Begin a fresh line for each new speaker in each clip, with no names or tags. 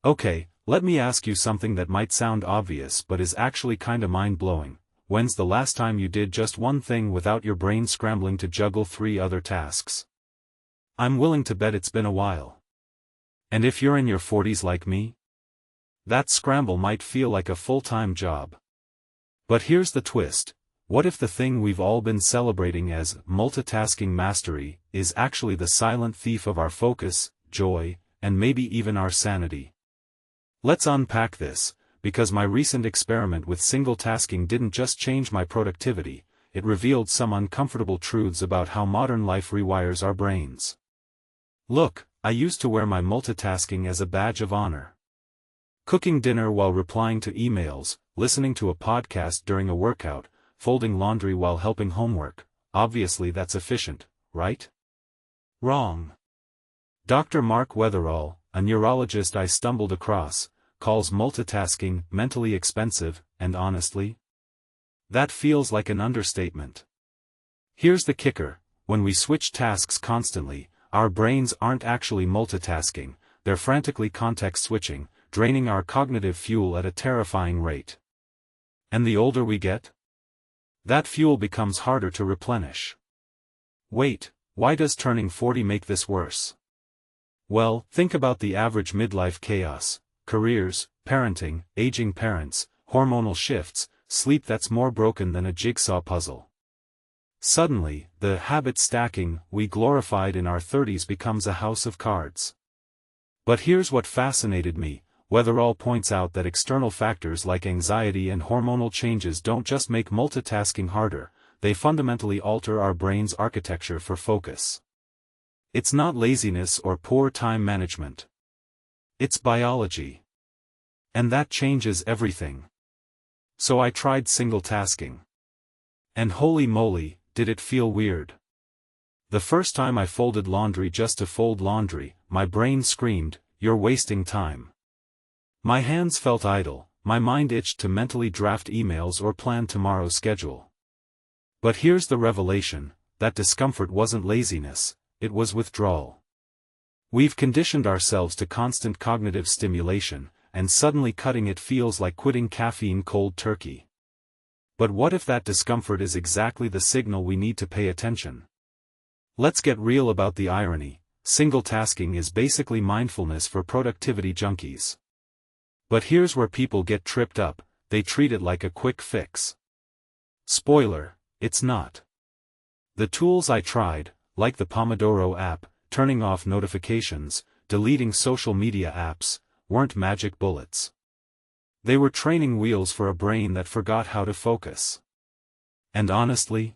Okay, let me ask you something that might sound obvious but is actually kinda mind-blowing. When's the last time you did just one thing without your brain scrambling to juggle 3 other tasks? I'm willing to bet it's been a while. And if you're in your 40s like me, that scramble might feel like a full-time job. But here's the twist. What if the thing we've all been celebrating as multitasking mastery is actually the silent thief of our focus, joy, and maybe even our sanity? Let's unpack this, because my recent experiment with single tasking didn't just change my productivity, it revealed some uncomfortable truths about how modern life rewires our brains. Look, I used to wear my multitasking as a badge of honor. Cooking dinner while replying to emails, listening to a podcast during a workout, folding laundry while helping homework. Obviously that's efficient, right? Wrong. Dr. Mark Weatherall, a neurologist I stumbled across, calls multitasking mentally expensive, and honestly, that feels like an understatement. Here's the kicker: when we switch tasks constantly, our brains aren't actually multitasking, they're frantically context-switching, draining our cognitive fuel at a terrifying rate. And the older we get, that fuel becomes harder to replenish. Wait, why does turning 40 make this worse? Well, think about the average midlife chaos: careers, parenting, aging parents, hormonal shifts, sleep that's more broken than a jigsaw puzzle. Suddenly, the habit stacking we glorified in our 30s becomes a house of cards. But here's what fascinated me: Weatherall points out that external factors like anxiety and hormonal changes don't just make multitasking harder, they fundamentally alter our brain's architecture for focus. It's not laziness or poor time management. It's biology. And that changes everything. So I tried single tasking. And holy moly, did it feel weird. The first time I folded laundry just to fold laundry, my brain screamed, "You're wasting time." My hands felt idle, my mind itched to mentally draft emails or plan tomorrow's schedule. But here's the revelation: that discomfort wasn't laziness, it was withdrawal. We've conditioned ourselves to constant cognitive stimulation, and suddenly cutting it feels like quitting caffeine cold turkey. But what if that discomfort is exactly the signal we need to pay attention? Let's get real about the irony: single tasking is basically mindfulness for productivity junkies. But here's where people get tripped up: they treat it like a quick fix. Spoiler, it's not. The tools I tried, like the Pomodoro app, turning off notifications, deleting social media apps, weren't magic bullets. They were training wheels for a brain that forgot how to focus. And honestly,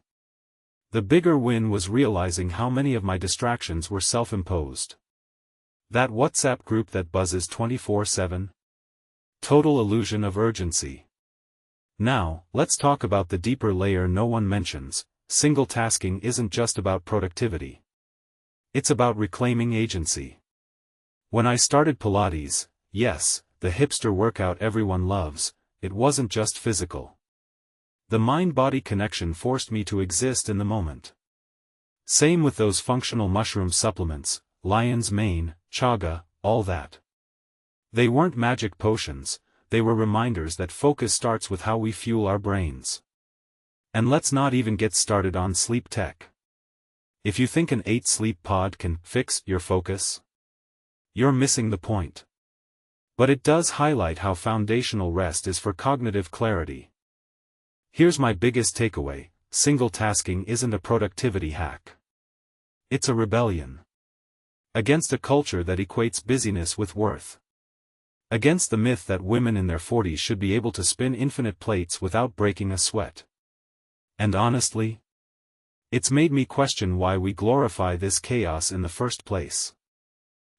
the bigger win was realizing how many of my distractions were self-imposed. That WhatsApp group that buzzes 24/7? Total illusion of urgency. Now, let's talk about the deeper layer no one mentions. Single tasking isn't just about productivity. It's about reclaiming agency. When I started Pilates, yes, the hipster workout everyone loves, it wasn't just physical. The mind-body connection forced me to exist in the moment. Same with those functional mushroom supplements, lion's mane, chaga, all that. They weren't magic potions, they were reminders that focus starts with how we fuel our brains. And let's not even get started on sleep tech. If you think an 8-sleep pod can fix your focus, you're missing the point. But it does highlight how foundational rest is for cognitive clarity. Here's my biggest takeaway: single tasking isn't a productivity hack. It's a rebellion. Against a culture that equates busyness with worth. Against the myth that women in their 40s should be able to spin infinite plates without breaking a sweat. And honestly, it's made me question why we glorify this chaos in the first place.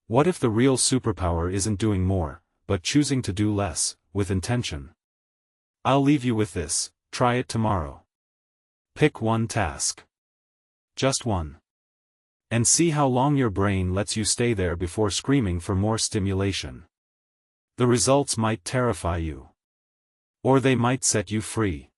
What if the real superpower isn't doing more, but choosing to do less, with intention? I'll leave you with this: try it tomorrow. Pick one task. Just one. And see how long your brain lets you stay there before screaming for more stimulation. The results might terrify you. Or they might set you free.